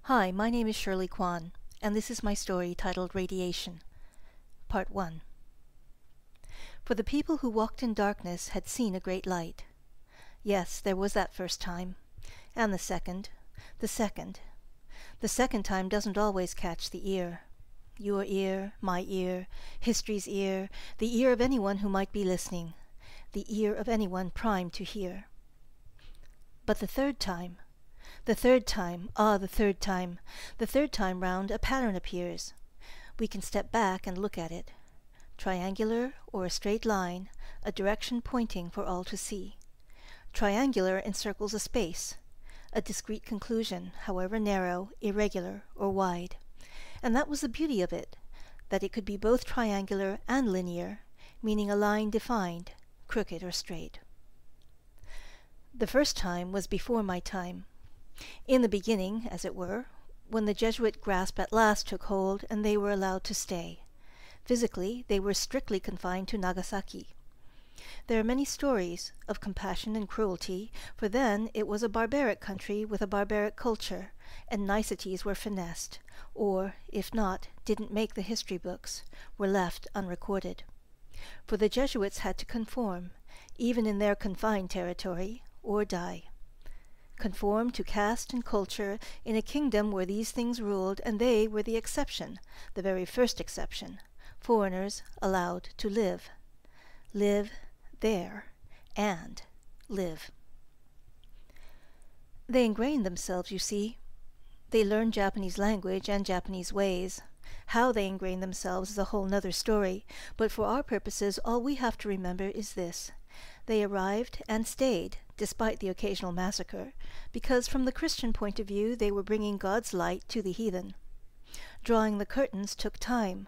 Hi, my name is Shirley Kwan, and this is my story titled Radiation. Part 1. For the people who walked in darkness had seen a great light. Yes, there was that first time. And the second. The second time doesn't always catch the ear. Your ear, my ear, history's ear, the ear of anyone who might be listening, the ear of anyone primed to hear. But the third time round a pattern appears. We can step back and look at it. Triangular or a straight line, a direction pointing for all to see. Triangular encircles a space, a discrete conclusion, however narrow, irregular, or wide. And that was the beauty of it, that it could be both triangular and linear, meaning a line defined, crooked or straight. The first time was before my time. In the beginning, as it were, when the Jesuit grasp at last took hold and they were allowed to stay. Physically, they were strictly confined to Nagasaki. There are many stories of compassion and cruelty, for then it was a barbaric country with a barbaric culture, and niceties were finessed, or, if not, didn't make the history books, were left unrecorded. For the Jesuits had to conform, even in their confined territory, or die. Conform to caste and culture in a kingdom where these things ruled, and they were the exception, the very first exception, foreigners allowed to live. Live there, and live. They ingrained themselves, you see. They learned Japanese language and Japanese ways. How they ingrained themselves is a whole nother story, but for our purposes all we have to remember is this. They arrived and stayed, despite the occasional massacre, because from the Christian point of view they were bringing God's light to the heathen. Drawing the curtains took time.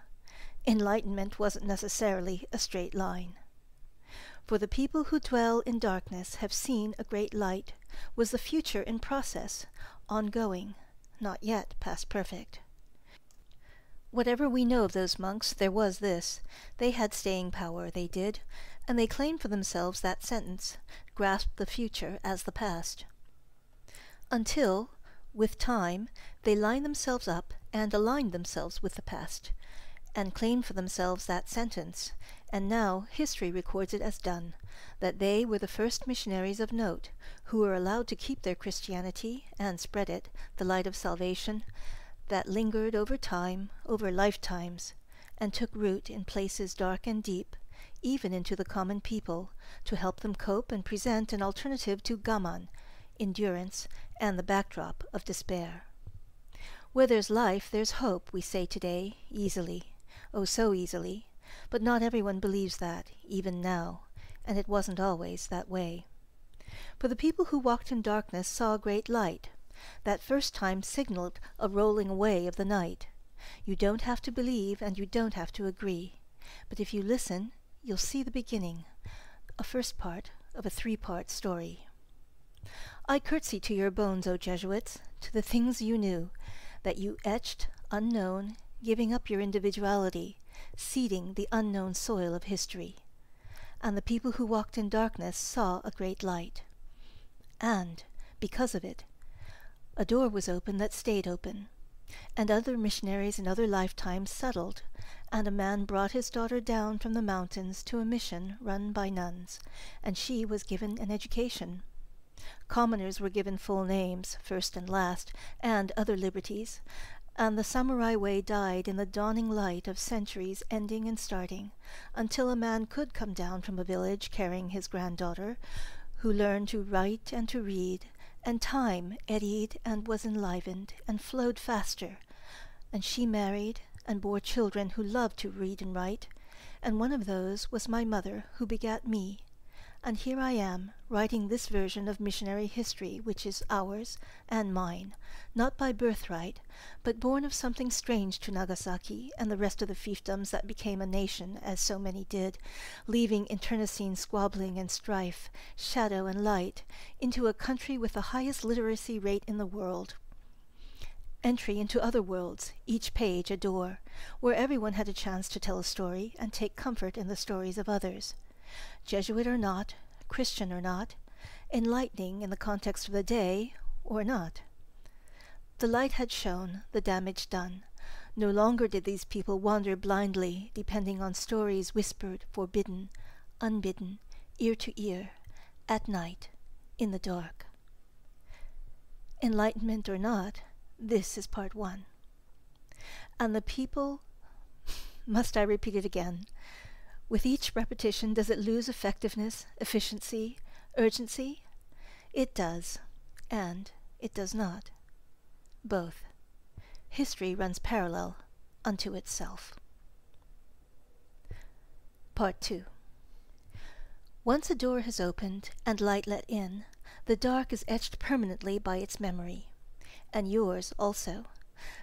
Enlightenment wasn't necessarily a straight line. For the people who dwell in darkness have seen a great light, was the future in process, ongoing, not yet past perfect. Whatever we know of those monks, there was this. They had staying power, they did, and they claimed for themselves that sentence, grasped the future as the past. Until, with time, they lined themselves up and aligned themselves with the past, and claimed for themselves that sentence, and now history records it as done, that they were the first missionaries of note, who were allowed to keep their Christianity and spread it, the light of salvation, that lingered over time, over lifetimes, and took root in places dark and deep, even into the common people, to help them cope and present an alternative to gaman, endurance, and the backdrop of despair. Where there's life, there's hope, we say today, easily. Oh, so easily. But not everyone believes that, even now, and it wasn't always that way. For the people who walked in darkness saw a great light. That first time signaled a rolling away of the night. You don't have to believe, and you don't have to agree. But if you listen, you'll see the beginning, a first part of a three-part story. I curtsy to your bones, O Jesuits, to the things you knew, that you etched, unknown, giving up your individuality, seeding the unknown soil of history. And the people who walked in darkness saw a great light. And, because of it, a door was open that stayed open, and other missionaries in other lifetimes settled, and a man brought his daughter down from the mountains to a mission run by nuns, and she was given an education. Commoners were given full names, first and last, and other liberties, and the samurai way died in the dawning light of centuries ending and starting, until a man could come down from a village carrying his granddaughter, who learned to write and to read, and time eddied and was enlivened and flowed faster, and she married and bore children who loved to read and write, and one of those was my mother who begat me. And here I am, writing this version of missionary history, which is ours and mine, not by birthright, but born of something strange to Nagasaki and the rest of the fiefdoms that became a nation, as so many did, leaving internecine squabbling and strife, shadow and light, into a country with the highest literacy rate in the world. Entry into other worlds, each page a door, where everyone had a chance to tell a story and take comfort in the stories of others. Jesuit or not, Christian or not, enlightening in the context of the day or not. The light had shone, the damage done. No longer did these people wander blindly, depending on stories whispered, forbidden, unbidden, ear to ear, at night, in the dark. Enlightenment or not, this is part 1. And the people... Must I repeat it again? With each repetition, does it lose effectiveness, efficiency, urgency? It does, and it does not. Both. History runs parallel unto itself. Part 2. Once a door has opened and light let in, the dark is etched permanently by its memory, and yours also.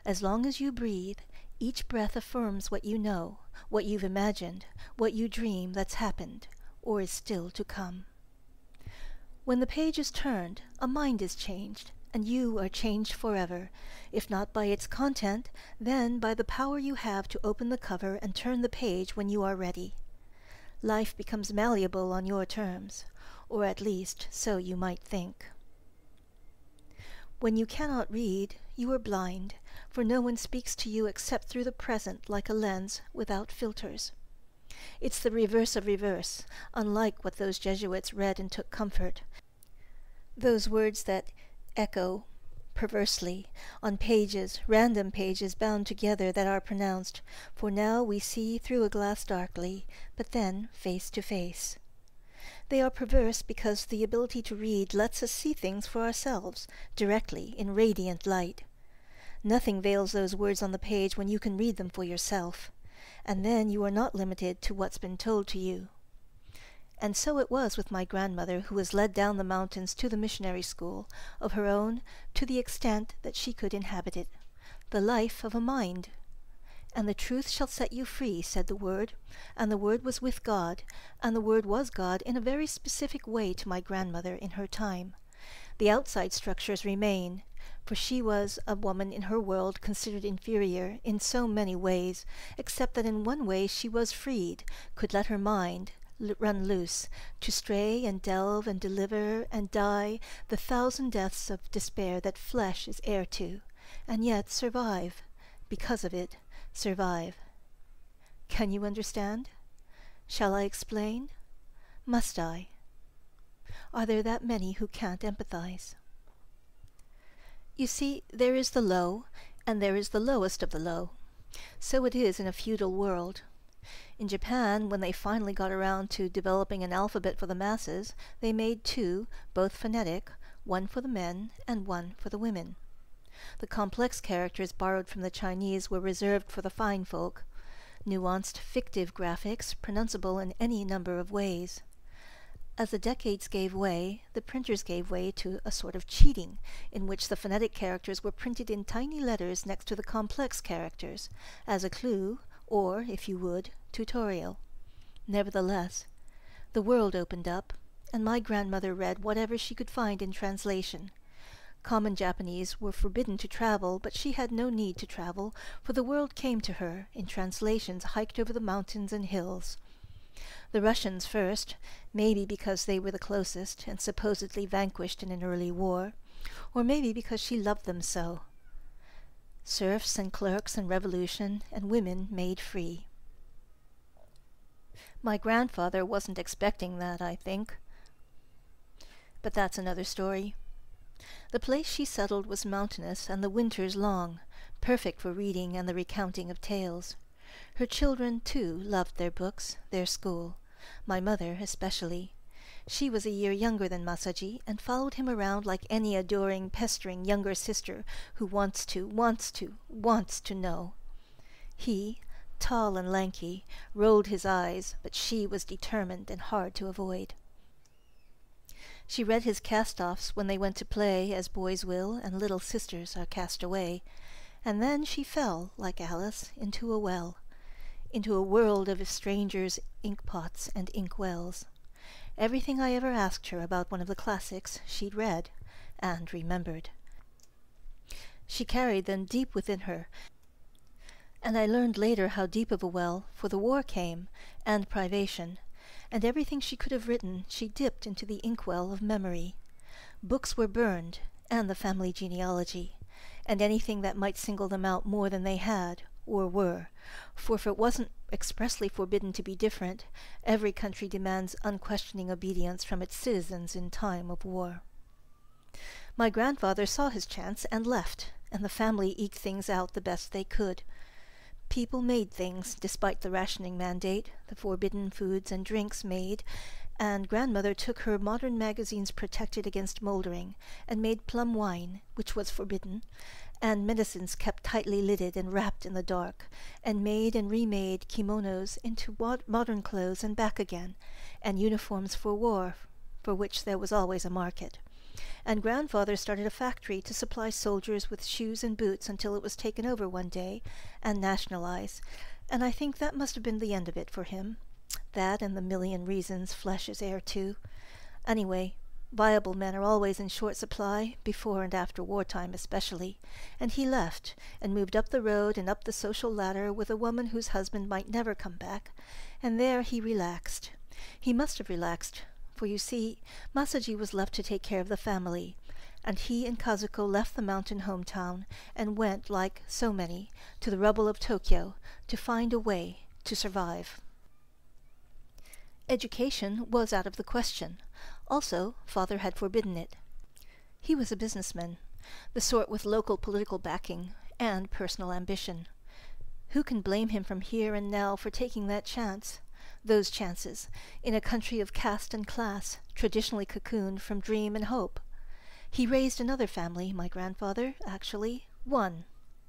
As long as you breathe, each breath affirms what you know, what you've imagined, what you dream that's happened, or is still to come. When the page is turned, a mind is changed, and you are changed forever, if not by its content, then by the power you have to open the cover and turn the page when you are ready. Life becomes malleable on your terms, or at least so you might think. When you cannot read, you are blind, for no one speaks to you except through the present like a lens without filters. It's the reverse of reverse, unlike what those Jesuits read and took comfort. Those words that echo perversely on pages, random pages bound together that are pronounced, "For now we see through a glass darkly, but then face to face." They are perverse because the ability to read lets us see things for ourselves, directly, in radiant light. Nothing veils those words on the page when you can read them for yourself, and then you are not limited to what's been told to you. And so it was with my grandmother, who was led down the mountains to the missionary school, of her own, to the extent that she could inhabit it, the life of a mind. And the truth shall set you free, said the Word, and the Word was with God, and the Word was God in a very specific way to my grandmother in her time. The outside structures remain, for she was a woman in her world considered inferior in so many ways, except that in one way she was freed, could let her mind run loose, to stray and delve and deliver and die the 1,000 deaths of despair that flesh is heir to, and yet survive, because of it, survive. Can you understand? Shall I explain? Must I? Are there that many who can't empathize? You see, there is the low, and there is the lowest of the low. So it is in a feudal world. In Japan, when they finally got around to developing an alphabet for the masses, they made 2, both phonetic, one for the men and one for the women. The complex characters borrowed from the Chinese were reserved for the fine folk, nuanced fictive graphics pronounceable in any number of ways. As the decades gave way, the printers gave way to a sort of cheating, in which the phonetic characters were printed in tiny letters next to the complex characters, as a clue, or, if you would, tutorial. Nevertheless, the world opened up, and my grandmother read whatever she could find in translation. Common Japanese were forbidden to travel, but she had no need to travel, for the world came to her, in translations hiked over the mountains and hills. The Russians first, maybe because they were the closest, and supposedly vanquished in an early war, or maybe because she loved them so. Serfs and clerks and revolution, and women made free. My grandfather wasn't expecting that, I think. But that's another story. The place she settled was mountainous, and the winters long, perfect for reading and the recounting of tales. Her children, too, loved their books, their school, my mother especially. She was a year younger than Masaji, and followed him around like any adoring, pestering younger sister who wants to know. He, tall and lanky, rolled his eyes, but she was determined and hard to avoid. She read his cast-offs when they went to play, as boys will, and little sisters are cast away, and then she fell, like Alice, into a well, into a world of strangers' ink-pots and ink-wells. Everything I ever asked her about one of the classics she'd read and remembered. She carried them deep within her, and I learned later how deep of a well, for the war came, and privation, and everything she could have written she dipped into the inkwell of memory. Books were burned, and the family genealogy, and anything that might single them out more than they had, or were, for if it wasn't expressly forbidden to be different, every country demands unquestioning obedience from its citizens in time of war. My grandfather saw his chance and left, and the family eked things out the best they could. People made things, despite the rationing mandate, the forbidden foods and drinks made, and grandmother took her modern magazines protected against moldering, and made plum wine, which was forbidden, and medicines kept tightly lidded and wrapped in the dark, and made and remade kimonos into modern clothes and back again, and uniforms for war, for which there was always a market. And grandfather started a factory to supply soldiers with shoes and boots until it was taken over one day and nationalized, and I think that must have been the end of it for him. That and the million reasons flesh is heir to. Anyway, viable men are always in short supply, before and after wartime especially, and he left, and moved up the road and up the social ladder with a woman whose husband might never come back, and there he relaxed. He must have relaxed, for you see, Masaji was left to take care of the family, and he and Kazuko left the mountain hometown and went, like so many, to the rubble of Tokyo to find a way to survive. Education was out of the question. Also, father had forbidden it. He was a businessman, the sort with local political backing and personal ambition. Who can blame him from here and now for taking that chance? Those chances, in a country of caste and class, traditionally cocooned from dream and hope. He raised another family, my grandfather, actually, one,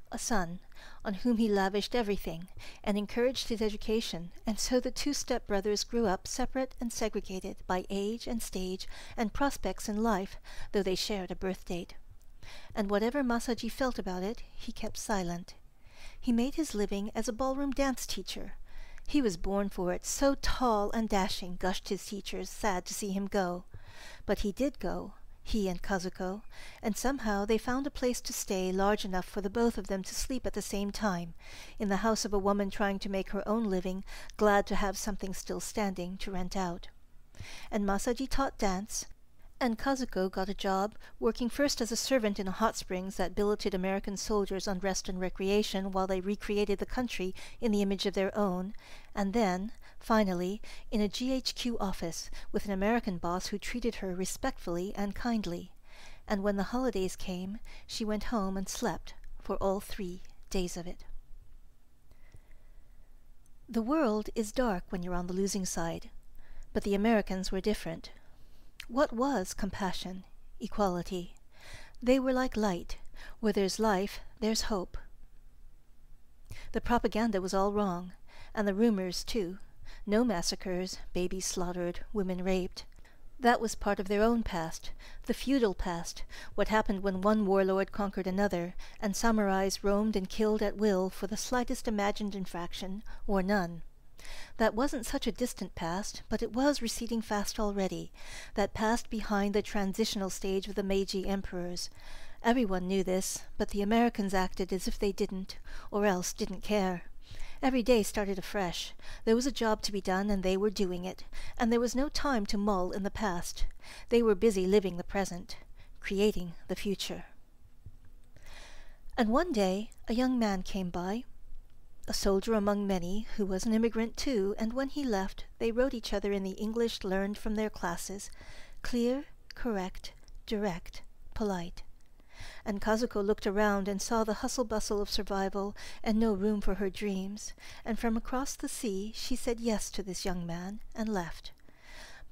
a son, on whom he lavished everything, and encouraged his education, and so the two step-brothers grew up separate and segregated by age and stage and prospects in life, though they shared a birth date. And whatever Masaji felt about it, he kept silent. He made his living as a ballroom dance teacher. He was born for it, so tall and dashing, gushed his teachers, sad to see him go. But he did go, he and Kazuko, and somehow they found a place to stay large enough for the both of them to sleep at the same time, in the house of a woman trying to make her own living, glad to have something still standing to rent out. And Masaji taught dance, and Kazuko got a job working first as a servant in a hot springs that billeted American soldiers on rest and recreation while they recreated the country in the image of their own, and then, finally, in a GHQ office with an American boss who treated her respectfully and kindly. And when the holidays came, she went home and slept for all 3 days of it. The world is dark when you're on the losing side, but the Americans were different. What was compassion, equality? They were like light. Where there's life, there's hope. The propaganda was all wrong, and the rumors, too. No massacres, babies slaughtered, women raped. That was part of their own past, the feudal past, what happened when one warlord conquered another, and samurais roamed and killed at will for the slightest imagined infraction, or none. That wasn't such a distant past, but it was receding fast already, that past behind the transitional stage of the Meiji emperors. Everyone knew this, but the Americans acted as if they didn't, or else didn't care. Every day started afresh. There was a job to be done, and they were doing it, and there was no time to mull in the past. They were busy living the present, creating the future. And one day a young man came by, a soldier among many, who was an immigrant too, and when he left, they wrote each other in the English learned from their classes, clear, correct, direct, polite. And Kazuko looked around and saw the hustle-bustle of survival and no room for her dreams, and from across the sea she said yes to this young man and left.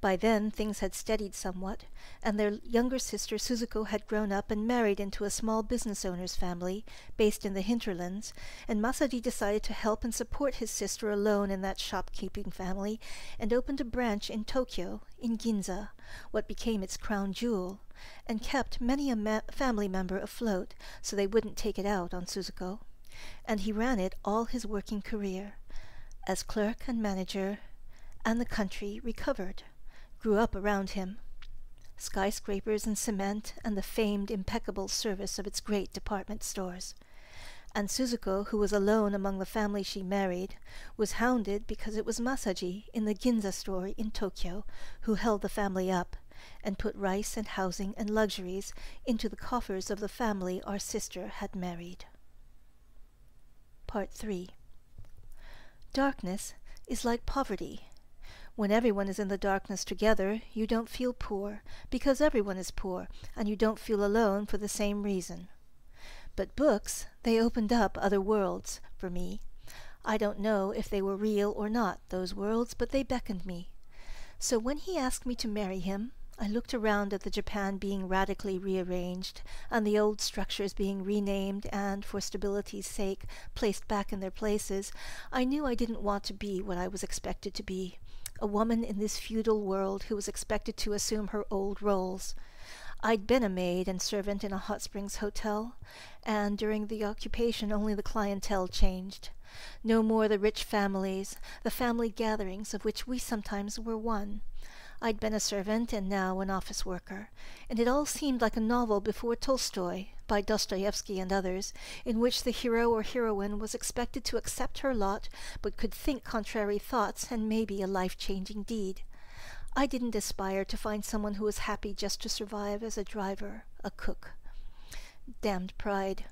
By then things had steadied somewhat, and their younger sister Suzuko had grown up and married into a small business owner's family based in the hinterlands, and Masaji decided to help and support his sister alone in that shopkeeping family, and opened a branch in Tokyo, in Ginza, what became its crown jewel, and kept many a family member afloat so they wouldn't take it out on Suzuko. And he ran it all his working career, as clerk and manager, and the country recovered. Grew up around him. Skyscrapers and cement and the famed impeccable service of its great department stores. And Suzuko, who was alone among the family she married, was hounded because it was Masaji in the Ginza store in Tokyo who held the family up, and put rice and housing and luxuries into the coffers of the family our sister had married. Part 3. Darkness is like poverty. When everyone is in the darkness together, you don't feel poor, because everyone is poor, and you don't feel alone for the same reason. But books, they opened up other worlds for me. I don't know if they were real or not, those worlds, but they beckoned me. So when he asked me to marry him, I looked around at the Japan being radically rearranged, and the old structures being renamed and, for stability's sake, placed back in their places. I knew I didn't want to be what I was expected to be, a woman in this feudal world who was expected to assume her old roles. I'd been a maid and servant in a hot springs hotel, and during the occupation only the clientele changed. No more the rich families, the family gatherings of which we sometimes were one. I'd been a servant and now an office worker, and it all seemed like a novel before Tolstoy, by Dostoevsky and others, in which the hero or heroine was expected to accept her lot, but could think contrary thoughts and maybe a life-changing deed. I didn't aspire to find someone who was happy just to survive as a driver, a cook. Damned pride.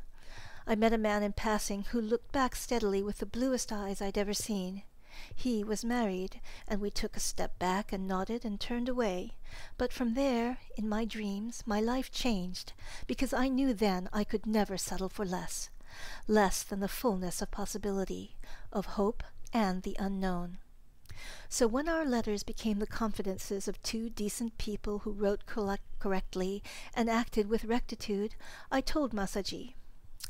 I met a man in passing who looked back steadily with the bluest eyes I'd ever seen. He was married, and we took a step back and nodded and turned away. But from there, in my dreams, my life changed, because I knew then I could never settle for less than the fullness of possibility, of hope, and the unknown. So when our letters became the confidences of two decent people who wrote correctly and acted with rectitude, I told Masaji.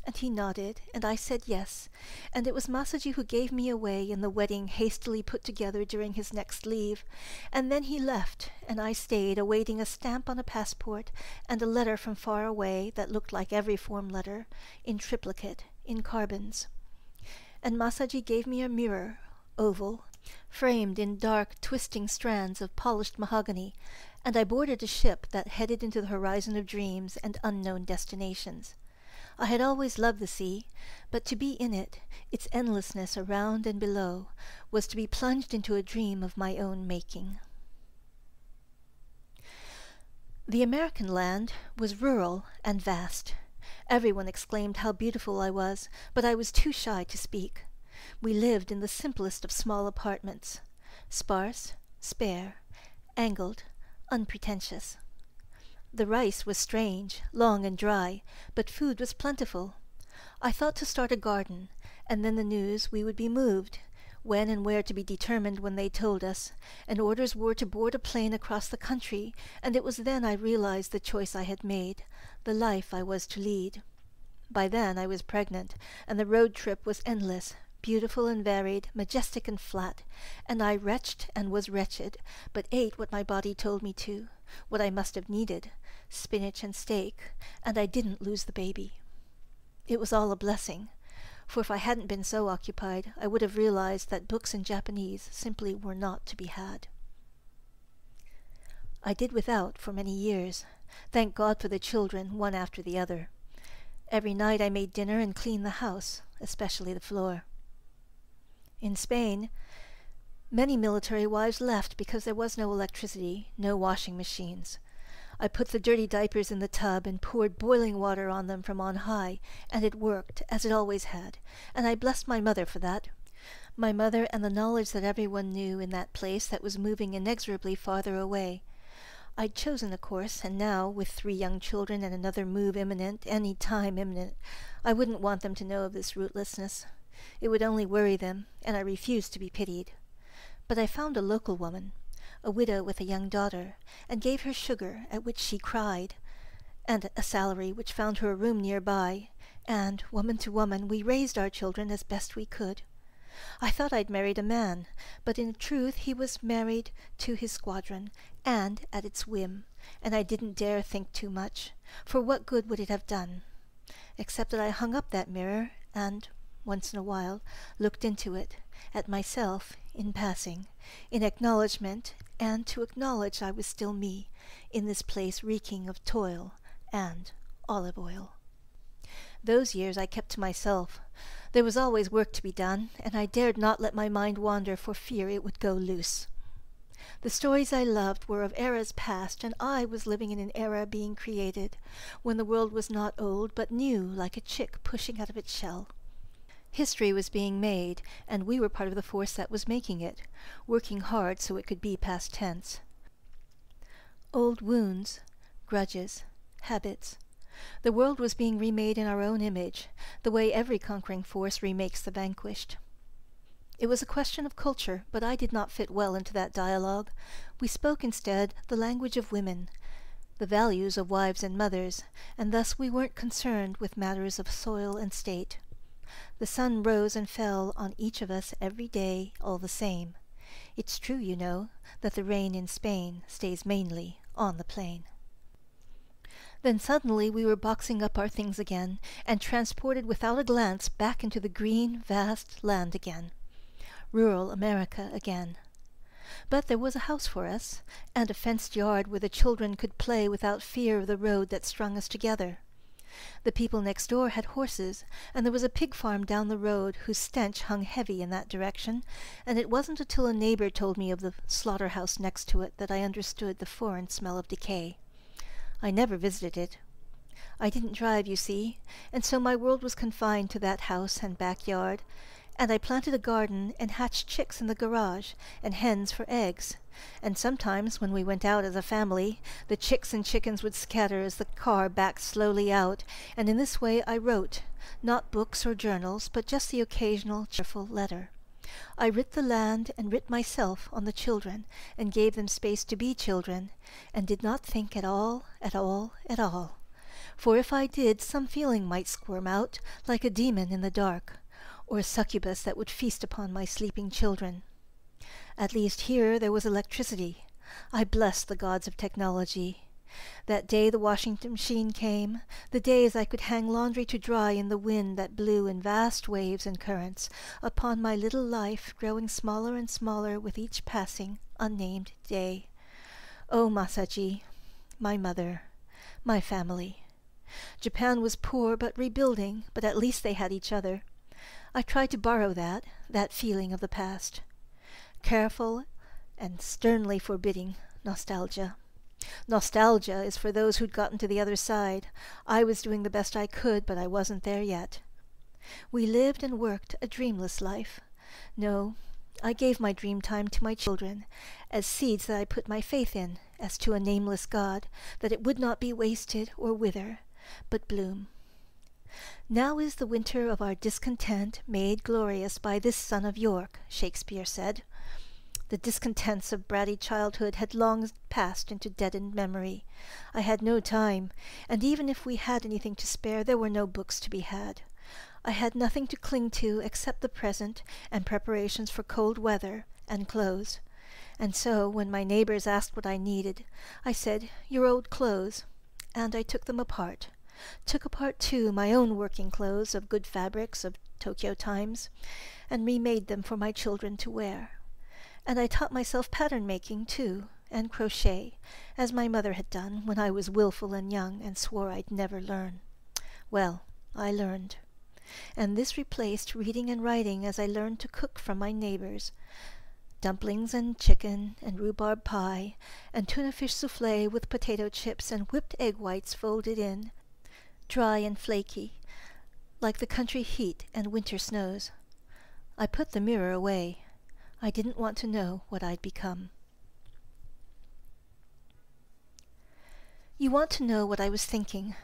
And he nodded, and I said yes, and it was Masaji who gave me away in the wedding hastily put together during his next leave, and then he left, and I stayed awaiting a stamp on a passport and a letter from far away that looked like every form letter, in triplicate, in carbons. And Masaji gave me a mirror, oval, framed in dark, twisting strands of polished mahogany, and I boarded a ship that headed into the horizon of dreams and unknown destinations. I had always loved the sea, but to be in it, its endlessness around and below, was to be plunged into a dream of my own making. The American land was rural and vast. Everyone exclaimed how beautiful I was, but I was too shy to speak. We lived in the simplest of small apartments, sparse, spare, angled, unpretentious. The rice was strange, long and dry, but food was plentiful. I thought to start a garden, and then the news we would be moved, when and where to be determined when they told us, and orders were to board a plane across the country, and it was then I realized the choice I had made, the life I was to lead. By then I was pregnant, and the road trip was endless, beautiful and varied, majestic and flat, and I retched and was wretched, but ate what my body told me to, what I must have needed, spinach and steak, and I didn't lose the baby. It was all a blessing, for if I hadn't been so occupied, I would have realized that books in Japanese simply were not to be had. I did without for many years. Thank God for the children, one after the other. Every night I made dinner and cleaned the house, especially the floor. In Spain, many military wives left because there was no electricity, no washing machines. I put the dirty diapers in the tub and poured boiling water on them from on high, and it worked, as it always had, and I blessed my mother for that. My mother and the knowledge that everyone knew in that place that was moving inexorably farther away. I'd chosen a course, and now, with 3 young children and another move imminent, any time imminent, I wouldn't want them to know of this rootlessness. It would only worry them, and I refused to be pitied. But I found a local woman, a widow with a young daughter, and gave her sugar, at which she cried, and a salary which found her a room nearby, and, woman to woman, we raised our children as best we could. I thought I'd married a man, but in truth he was married to his squadron, and at its whim, and I didn't dare think too much, for what good would it have done? Except that I hung up that mirror, and, once in a while, looked into it, at myself, in passing, in acknowledgment, and to acknowledge I was still me, in this place reeking of toil and olive oil. Those years I kept to myself. There was always work to be done, and I dared not let my mind wander for fear it would go loose. The stories I loved were of eras past, and I was living in an era being created, when the world was not old, but new, like a chick pushing out of its shell. History was being made, and we were part of the force that was making it, working hard so it could be past tense. Old wounds, grudges, habits. The world was being remade in our own image, the way every conquering force remakes the vanquished. It was a question of culture, but I did not fit well into that dialogue. We spoke instead the language of women, the values of wives and mothers, and thus we weren't concerned with matters of soil and state. The sun rose and fell on each of us every day all the same. It's true, you know, that the rain in Spain stays mainly on the plain. Then suddenly we were boxing up our things again, and transported without a glance back into the green, vast land again. Rural America again. But there was a house for us, and a fenced yard where the children could play without fear of the road that strung us together. The people next door had horses, and there was a pig farm down the road whose stench hung heavy in that direction, and it wasn't until a neighbor told me of the slaughterhouse next to it that I understood the foreign smell of decay. I never visited it. I didn't drive, you see, and so my world was confined to that house and backyard, and I planted a garden and hatched chicks in the garage, and hens for eggs. And sometimes, when we went out as a family, the chicks and chickens would scatter as the car backed slowly out, and in this way I wrote, not books or journals, but just the occasional cheerful letter. I writ the land and writ myself on the children, and gave them space to be children, and did not think at all, at all, at all. For if I did, some feeling might squirm out, like a demon in the dark, or a succubus that would feast upon my sleeping children. At least here there was electricity. I blessed the gods of technology. That day the washing machine came, the days I could hang laundry to dry in the wind that blew in vast waves and currents upon my little life, growing smaller and smaller with each passing, unnamed day. Oh, Masaji, my mother, my family. Japan was poor but rebuilding, but at least they had each other. I tried to borrow that feeling of the past. Careful and sternly forbidding nostalgia. Nostalgia is for those who'd gotten to the other side. I was doing the best I could, but I wasn't there yet. We lived and worked a dreamless life. No, I gave my dream time to my children, as seeds that I put my faith in, as to a nameless God, that it would not be wasted or wither, but bloom. Now is the winter of our discontent made glorious by this son of York, Shakespeare said. The discontents of bratty childhood had long passed into deadened memory. I had no time, and even if we had anything to spare, there were no books to be had. I had nothing to cling to except the present and preparations for cold weather and clothes. And so, when my neighbors asked what I needed, I said, "Your old clothes," and I took them apart. Took apart, too, my own working clothes of good fabrics of Tokyo times, and remade them for my children to wear. And I taught myself pattern-making, too, and crochet, as my mother had done when I was willful and young and swore I'd never learn. Well, I learned. And this replaced reading and writing as I learned to cook from my neighbors. Dumplings and chicken and rhubarb pie and tuna fish soufflé with potato chips and whipped egg whites folded in, dry and flaky, like the country heat and winter snows. I put the mirror away. I didn't want to know what I'd become. You want to know what I was thinking.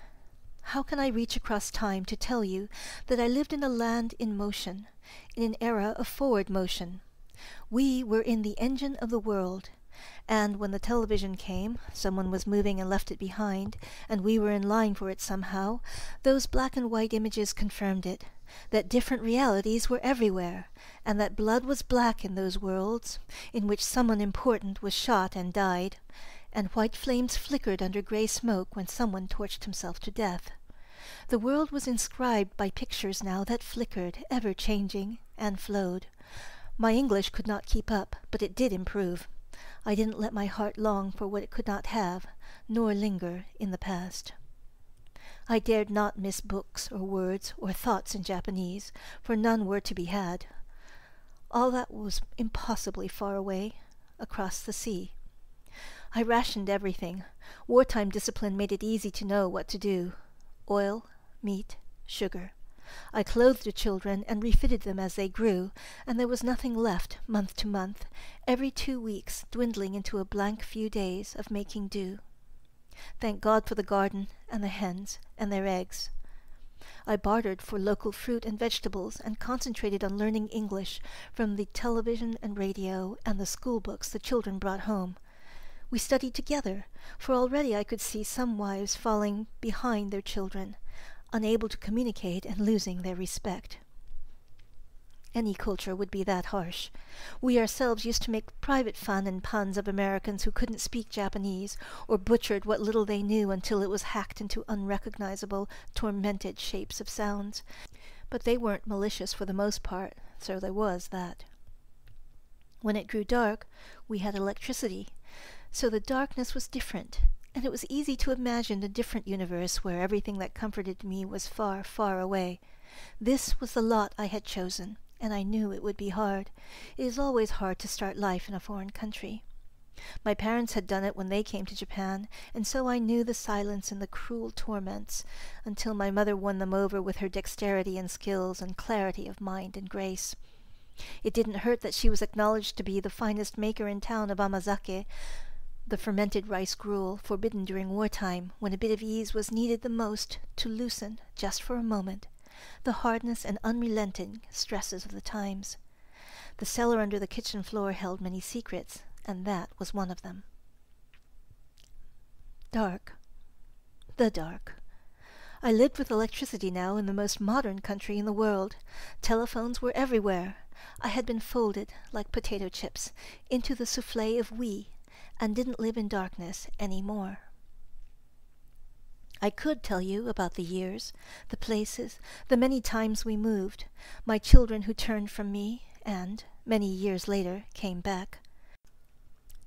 How can I reach across time to tell you that I lived in a land in motion, in an era of forward motion? We were in the engine of the world, and when the television came, someone was moving and left it behind, and we were in line for it somehow, those black and white images confirmed it, that different realities were everywhere, and that blood was black in those worlds, in which someone important was shot and died, and white flames flickered under grey smoke when someone torched himself to death. The world was inscribed by pictures now that flickered, ever-changing, and flowed. My English could not keep up, but it did improve. I didn't let my heart long for what it could not have, nor linger in the past. I dared not miss books or words or thoughts in Japanese, for none were to be had. All that was impossibly far away. across the sea. I rationed everything. Wartime discipline made it easy to know what to do. Oil, meat, sugar. I clothed the children and refitted them as they grew, and there was nothing left, month to month, every 2 weeks dwindling into a blank few days of making do. Thank God for the garden and the hens and their eggs. I bartered for local fruit and vegetables and concentrated on learning English from the television and radio and the school books the children brought home. We studied together, for already I could see some wives falling behind their children, unable to communicate and losing their respect. Any culture would be that harsh. We ourselves used to make private fun and puns of Americans who couldn't speak Japanese, or butchered what little they knew until it was hacked into unrecognizable, tormented shapes of sounds. But they weren't malicious for the most part, so there was that. When it grew dark, we had electricity, so the darkness was different, and it was easy to imagine a different universe where everything that comforted me was far, far away. This was the lot I had chosen, and I knew it would be hard. It is always hard to start life in a foreign country. My parents had done it when they came to Japan, and so I knew the silence and the cruel torments, until my mother won them over with her dexterity and skills and clarity of mind and grace. It didn't hurt that she was acknowledged to be the finest maker in town of amazake, the fermented rice gruel forbidden during wartime, when a bit of ease was needed the most to loosen, just for a moment, the hardness and unrelenting stresses of the times. The cellar under the kitchen floor held many secrets, and that was one of them. Dark. The dark. I lived with electricity now in the most modern country in the world. Telephones were everywhere. I had been folded, like potato chips, into the souffle of we, and didn't live in darkness any more. I could tell you about the years, the places, the many times we moved, my children who turned from me and, many years later, came back.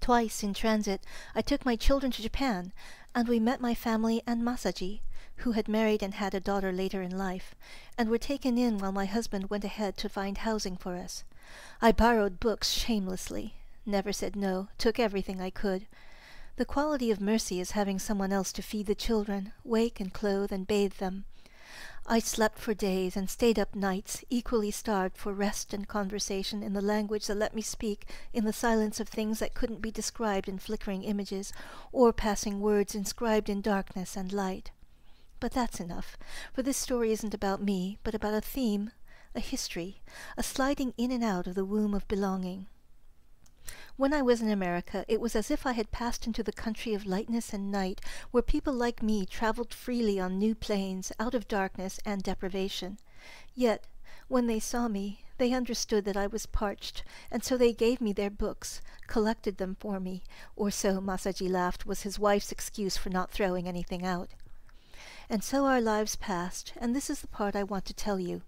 Twice in transit I took my children to Japan, and we met my family and Masaji, who had married and had a daughter later in life, and were taken in while my husband went ahead to find housing for us. I borrowed books shamelessly, never said no, took everything I could. The quality of mercy is having someone else to feed the children, wake and clothe and bathe them. I slept for days and stayed up nights, equally starved for rest and conversation in the language that let me speak in the silence of things that couldn't be described in flickering images, or passing words inscribed in darkness and light. But that's enough, for this story isn't about me, but about a theme, a history, a sliding in and out of the womb of belonging. When I was in America, it was as if I had passed into the country of lightness and night, where people like me traveled freely on new plains, out of darkness and deprivation. Yet, when they saw me, they understood that I was parched, and so they gave me their books, collected them for me, or so Masaji laughed was his wife's excuse for not throwing anything out. And so our lives passed, and this is the part I want to tell you.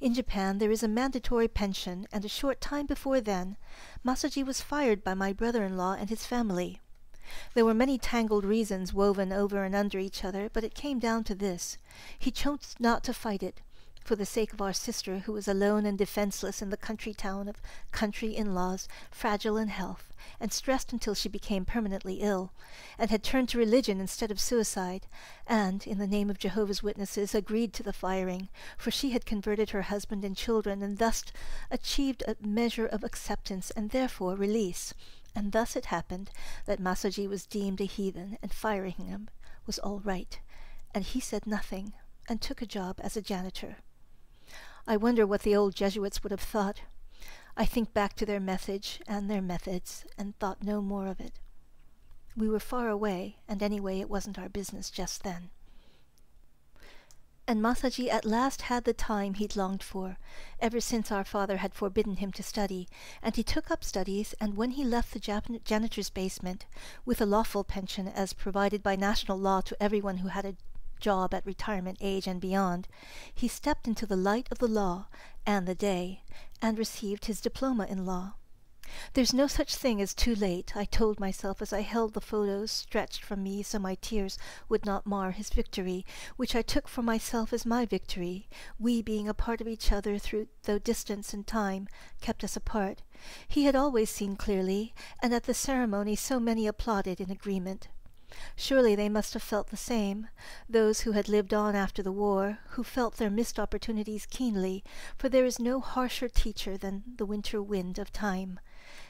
In Japan there is a mandatory pension, and a short time before then, Masaji was fired by my brother-in-law and his family. There were many tangled reasons woven over and under each other, but it came down to this. He chose not to fight it, for the sake of our sister, who was alone and defenseless in the country town of country in-laws, fragile in health, and stressed until she became permanently ill, and had turned to religion instead of suicide, and, in the name of Jehovah's Witnesses, agreed to the firing, for she had converted her husband and children, and thus achieved a measure of acceptance and therefore release. And thus it happened that Masaji was deemed a heathen, and firing him was all right, and he said nothing, and took a job as a janitor. I wonder what the old Jesuits would have thought. I think back to their message and their methods, and thought no more of it. We were far away, and anyway it wasn't our business just then. And Masaji at last had the time he'd longed for, ever since our father had forbidden him to study, and he took up studies, and when he left the janitor's basement, with a lawful pension as provided by national law to everyone who had a job at retirement age and beyond, he stepped into the light of the law and the day, and received his diploma in law. There's no such thing as too late, I told myself as I held the photos stretched from me so my tears would not mar his victory, which I took for myself as my victory, we being a part of each other though distance and time kept us apart. He had always seen clearly, and at the ceremony so many applauded in agreement. Surely they must have felt the same, those who had lived on after the war, who felt their missed opportunities keenly, for there is no harsher teacher than the winter wind of time.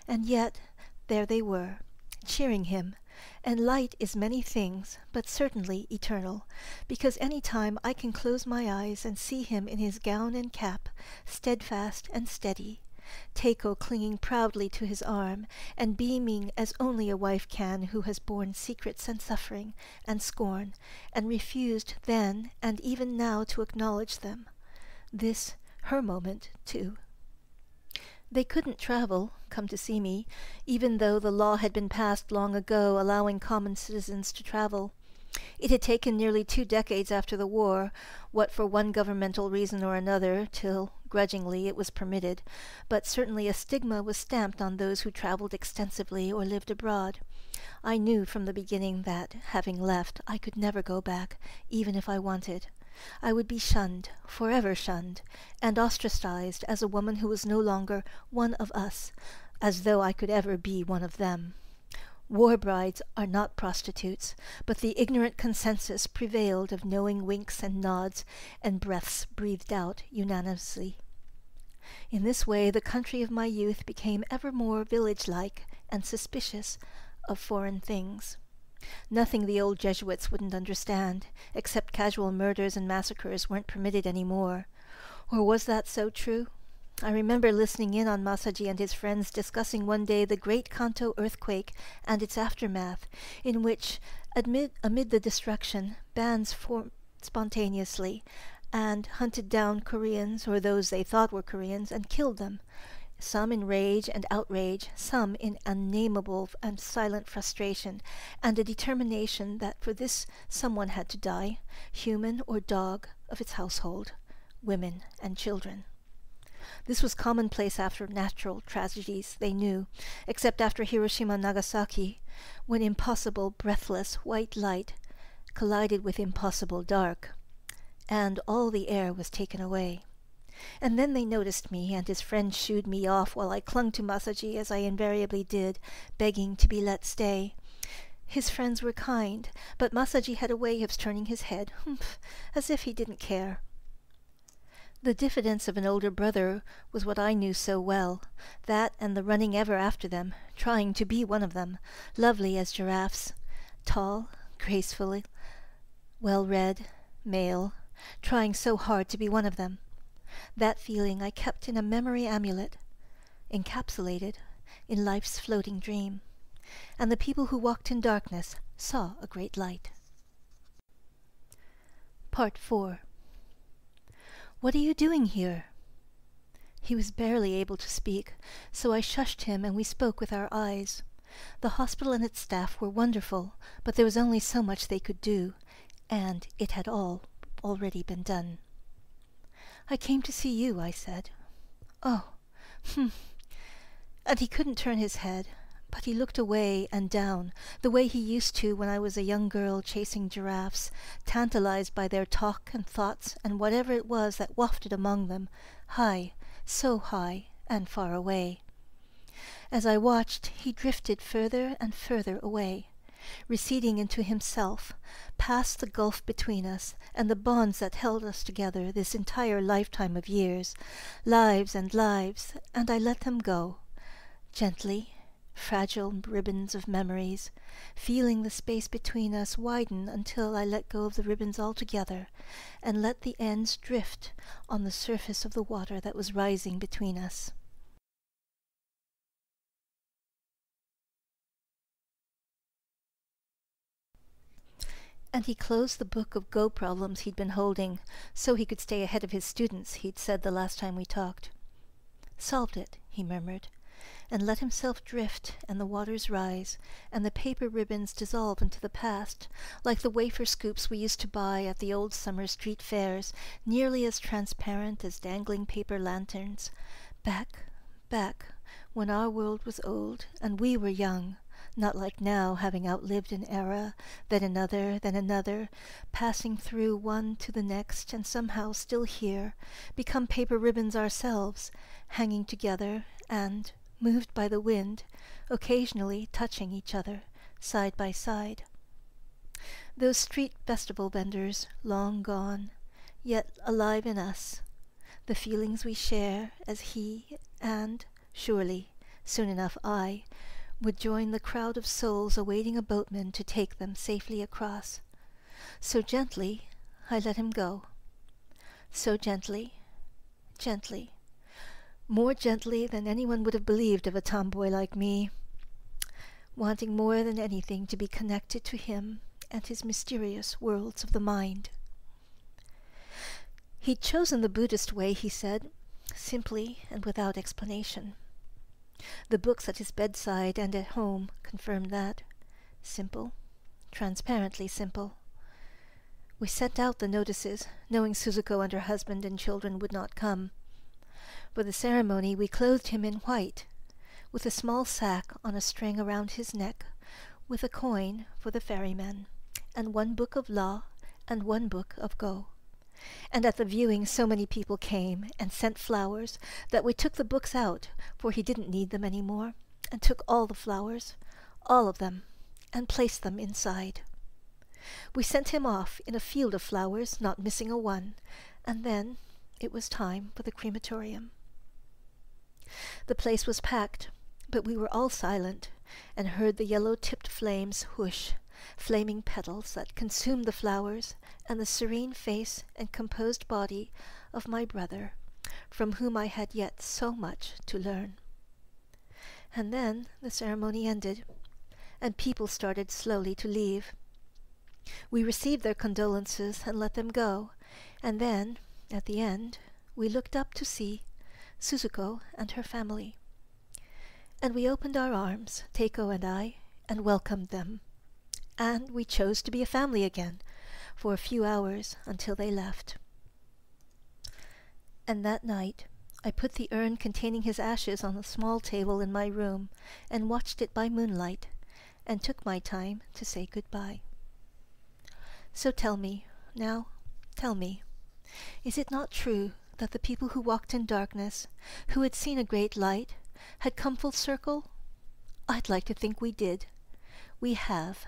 And yet there they were, cheering him, and light is many things, but certainly eternal, because any time I can close my eyes and see him in his gown and cap, steadfast and steady, Teiko clinging proudly to his arm, and beaming as only a wife can who has borne secrets and suffering and scorn, and refused then and even now to acknowledge them. This her moment, too. They couldn't travel, come to see me, even though the law had been passed long ago allowing common citizens to travel. It had taken nearly 2 decades after the war, what for one governmental reason or another, till, grudgingly, it was permitted, but certainly a stigma was stamped on those who travelled extensively or lived abroad. I knew from the beginning that, having left, I could never go back, even if I wanted. I would be shunned, forever shunned, and ostracized as a woman who was no longer one of us, as though I could ever be one of them. War brides are not prostitutes, but the ignorant consensus prevailed of knowing winks and nods and breaths breathed out unanimously. In this way the country of my youth became ever more village-like and suspicious of foreign things. Nothing the old Jesuits wouldn't understand, except casual murders and massacres weren't permitted any more. Or was that so true? I remember listening in on Masaji and his friends discussing one day the great Kanto earthquake and its aftermath, in which, amid the destruction, bands formed spontaneously and hunted down Koreans, or those they thought were Koreans, and killed them, some in rage and outrage, some in unnameable and silent frustration, and a determination that for this someone had to die, human or dog, of its household, women and children. This was commonplace after natural tragedies, they knew, except after Hiroshima and Nagasaki, when impossible, breathless, white light collided with impossible dark, and all the air was taken away. And then they noticed me, and his friend shooed me off while I clung to Masaji as I invariably did, begging to be let stay. His friends were kind, but Masaji had a way of turning his head, as if he didn't care. The diffidence of an older brother was what I knew so well, that and the running ever after them, trying to be one of them, lovely as giraffes, tall, graceful, well-read, male, trying so hard to be one of them. That feeling I kept in a memory amulet, encapsulated in life's floating dream, and the people who walked in darkness saw a great light. Part 4. "What are you doing here?" He was barely able to speak, so I shushed him and we spoke with our eyes. The hospital and its staff were wonderful, but there was only so much they could do, and it had all already been done. "I came to see you," I said. "Oh, And he couldn't turn his head, but he looked away and down, the way he used to when I was a young girl chasing giraffes, tantalized by their talk and thoughts and whatever it was that wafted among them, high, so high and far away. As I watched, he drifted further and further away, receding into himself, past the gulf between us and the bonds that held us together this entire lifetime of years, lives, and I let them go, gently, fragile ribbons of memories, feeling the space between us widen until I let go of the ribbons altogether and let the ends drift on the surface of the water that was rising between us. And he closed the book of Go problems he'd been holding, so he could stay ahead of his students, he'd said the last time we talked. "Solved it," he murmured, and let himself drift, and the waters rise, and the paper ribbons dissolve into the past, like the wafer scoops we used to buy at the old summer street fairs, nearly as transparent as dangling paper lanterns. Back, back when our world was old and we were young, not like now, having outlived an era, then another, passing through one to the next, and somehow still here, become paper ribbons ourselves, hanging together and, moved by the wind, occasionally touching each other, side by side. Those street festival vendors, long gone, yet alive in us, the feelings we share as he and, surely, soon enough I, would join the crowd of souls awaiting a boatman to take them safely across. So gently I let him go. So gently, gently, more gently than anyone would have believed of a tomboy like me, wanting more than anything to be connected to him and his mysterious worlds of the mind. He'd chosen the Buddhist way, he said, simply and without explanation. The books at his bedside and at home confirmed that. Simple, transparently simple. We sent out the notices, knowing Suzuko and her husband and children would not come. For the ceremony we clothed him in white, with a small sack on a string around his neck, with a coin for the ferryman, and 1 book of law and 1 book of Go. And at the viewing so many people came and sent flowers that we took the books out, for he didn't need them any more, and took all the flowers, all of them, and placed them inside. We sent him off in a field of flowers, not missing a one, and then it was time for the crematorium. The place was packed, but we were all silent, and heard the yellow-tipped flames whoosh, flaming petals that consumed the flowers and the serene face and composed body of my brother, from whom I had yet so much to learn. And then the ceremony ended, and people started slowly to leave. We received their condolences and let them go, and then, at the end, we looked up to see Suzuko and her family. And we opened our arms, Teiko and I, and welcomed them. And we chose to be a family again, for a few hours until they left. And that night I put the urn containing his ashes on a small table in my room, and watched it by moonlight, and took my time to say goodbye. So tell me, now, tell me, is it not true that the people who walked in darkness, who had seen a great light, had come full circle? I'd like to think we did. We have,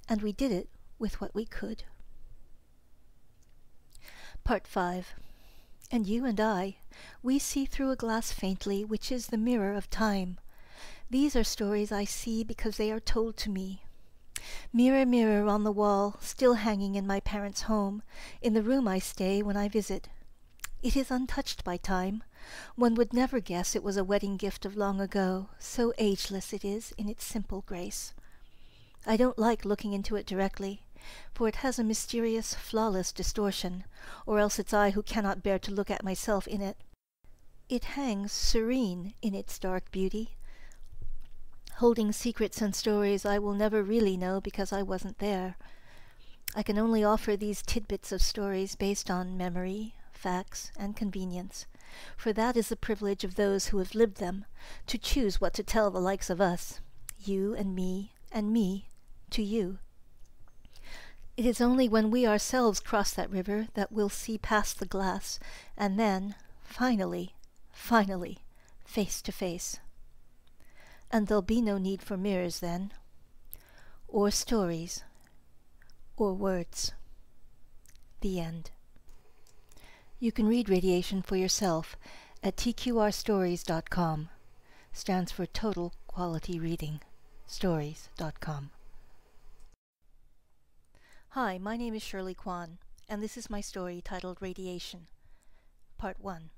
and we did it with what we could. Part 5. And you and I, we see through a glass faintly, which is the mirror of time. These are stories I see because they are told to me. Mirror, mirror on the wall, still hanging in my parents' home, in the room I stay when I visit. It is untouched by time. One would never guess it was a wedding gift of long ago, so ageless it is in its simple grace. I don't like looking into it directly, for it has a mysterious, flawless distortion, or else it's I who cannot bear to look at myself in it. It hangs serene in its dark beauty, holding secrets and stories I will never really know because I wasn't there. I can only offer these tidbits of stories based on memory, facts, and convenience, for that is the privilege of those who have lived them, to choose what to tell the likes of us, you and me to you. It is only when we ourselves cross that river that we'll see past the glass, and then, finally, face to face. And there'll be no need for mirrors then, or stories, or words. The end. You can read Radiation for yourself at tqrstories.com. Stands for Total Quality Reading. Stories.com. Hi, my name is Shirley Kwan, and this is my story titled Radiation, Part 1.